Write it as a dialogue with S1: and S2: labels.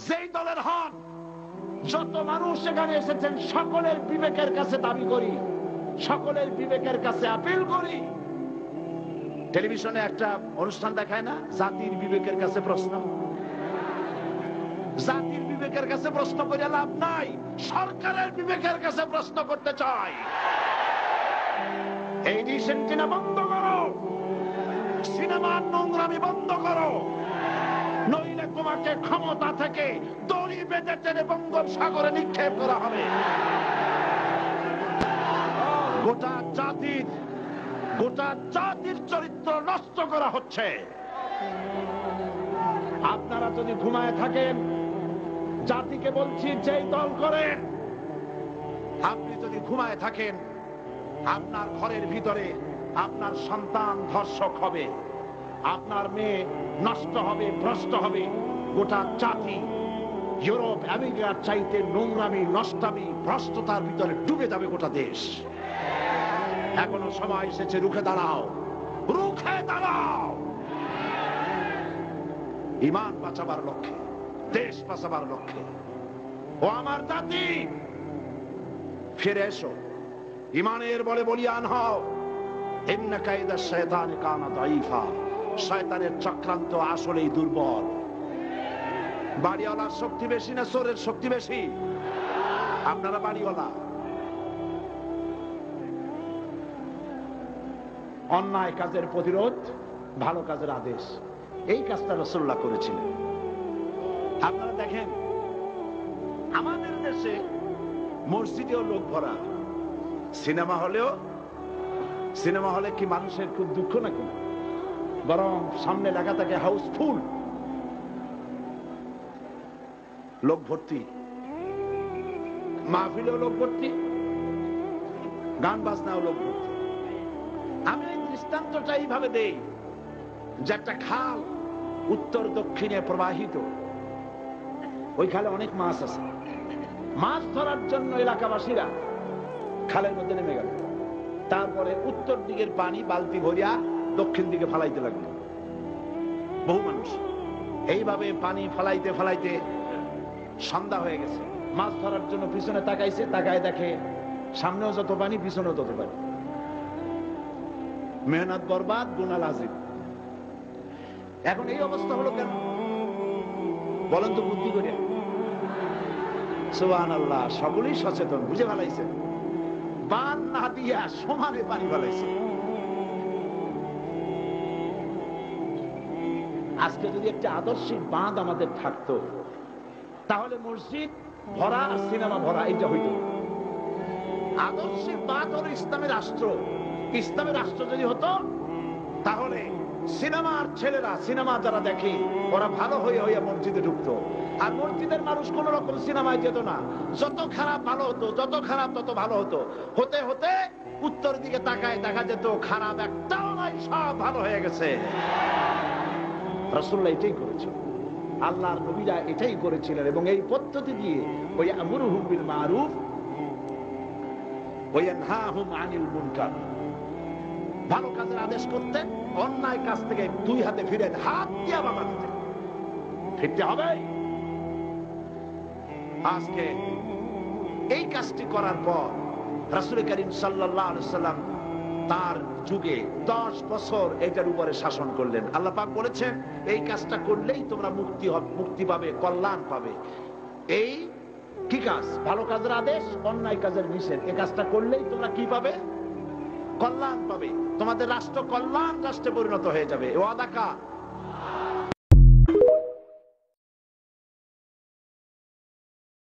S1: যেই দলের হন, যত মানুষ এখানে এসেছেন সকলের বিবেকের কাছে দাবি করি, সকলের বিবেকের কাছে আপিল করি। টেলিভিশনে একটা অনুষ্ঠান দেখায় না, জাতির বিবেকের কাছে প্রশ্ন। জাতির বিবেকের কাছে প্রশ্ন করে লাভ নাই, সরকারের বিবেকের কাছে প্রশ্ন করতে চাই। এই সিনেমা বন্ধ করো, সিনেমার নোংরামি বন্ধ করো, নইলে তোমাকে ক্ষমতা থেকে দড়ি বেঁধে টেনে বঙ্গোপসাগরে নিক্ষেপ করা হবে। গোটা জাতির চরিত্র নষ্ট করা হচ্ছে। আপনারা যদি ঘুমায় থাকেন, জাতিকে বলছি যেই দল করেন, আপনি যদি ঘুমায় থাকেন, আপনার ঘরের ভিতরে আপনার সন্তান ধর্ষক হবে, আপনার মেয়ে নষ্ট হবে, ভ্রষ্ট হবে। গোটা জাতি ইউরোপ আমেরিকার চাইতে নোংরামি, নষ্টামি, ভ্রষ্টতার ভিতরে ডুবে যাবে গোটা দেশ। এখনো সময় এসেছে, রুখে দাঁড়াও, রুখে দাঁড়াও। ঈমান বাঁচাবার লক্ষ্যে, দেশ বাঁচাবার লক্ষ্যে। ও আমার জাতি, ফিরে এসো, ঈমানের বলে বলিয়ান হও। ইন্না কায়দা শায়তানি কানা দাঈফা, শয়তানের চক্রান্ত আসলেই দুর্বল। বাড়িওয়ালার শক্তি বেশি না চোরের শক্তি বেশি? আপনারা বাড়িওয়ালা। অন্যায় কাজের প্রতিরোধ, ভালো কাজের আদেশ, এই কাজটা রাসূলুল্লাহ করেছিলেন। আপনারা দেখেন, আমাদের দেশে মসজিদেও লোক ভরা, সিনেমা হলে কি মানুষের খুব দুঃখ নাকি? বরং সামনে লেখা থাকে হাউসফুল, লোক ভর্তি, মাহফিলেও লোক ভর্তি, গান বাজনাও লোক ভর্তি। আমি এই দৃষ্টান্তটা এইভাবে দেই যে একটা খাল উত্তর দক্ষিণে প্রবাহিত, ওই খালে অনেক মাছ আছে। মাছ ধরার জন্য এলাকাবাসীরা খালের মধ্যে নেমে গেল। তারপরে উত্তর দিকের পানি বালতি ভরিয়া দক্ষিণ দিকে ফালাইতে লাগলো বহু মানুষ। এইভাবে পানি ফালাইতে ফালাইতে সন্ধ্যা হয়ে গেছে। মাছ ধরার জন্য পিছনে তাকাইছে, তাকায় দেখে সামনেও যত পানি, পিছনেও তত পানি। মেহনত বরবাদ, গুনাহ লাজিম। এখন এই অবস্থা হলো কেন বলেন তো? বুদ্ধি করে। সুবহানাল্লাহ, সকলেই সচেতন, বুঝে ফেলাইছে। বান না দিয়া সমানে পানি ফেলাইছে। আজকে যদি একটা আদর্শিক বাঁধ আমাদের থাকতো, তাহলে মসজিদ ভরা আর সিনেমা ভরা, এইটা হইতো। আদর্শিক বাঁধ হলো ইসলামের রাষ্ট্র। ইসলামের রাষ্ট্র যদি হতো, তাহলে সিনেমার ছেলেরা, সিনেমা যারা দেখে, ওরা ভালো হয়ে হয়ে মসজিদে ঢুকতো। আর মসজিদের মানুষ কোন রকম সিনেমায় যেত না। যত খারাপ ভালো হতো, যত খারাপ তত ভালো হতো। হতে হতে উত্তর দিকে তাকায় দেখা যেত খারাপ একটাও নাই, সব ভালো হয়ে গেছে। রাসূলুল্লাহ এটাই করেছেন, আল্লাহর নবীরা এটাই করেছিলেন। এবং এই পদ্ধতি দিয়ে ওই আমরুহুম বিল মারুফ ওয়া ইয়ানহাহুম আনিল মুনকার, ভালো কাজের আদেশ করতেন, অন্যায় কাজ থেকে দুই হাতে ফিরে, হাত দিয়ে বাধা দিতেন। ফিরতে হবে। আজকে এই কাজটি করার পর রাসূল করিম সাল্লাল্লাহু আলাইহি ওয়াসাল্লাম তার যুগে 10 বছর এটার উপরে শাসন করলেন। আল্লাহ পাক বলেছেন, এই কাজটা করলেই তোমরা মুক্তি পাবে, কল্যাণ পাবে। এই কি কাজ? ভালো কাজের আদেশ, অন্যায় কাজের নিষেধ। এই কাজটা করলেই তোমরা কি পাবে? কল্যাণ পাবে। তোমাদের রাষ্ট্র কল্যাণ রাষ্ট্রে পরিণত হয়ে যাবে। ওয়াদা কা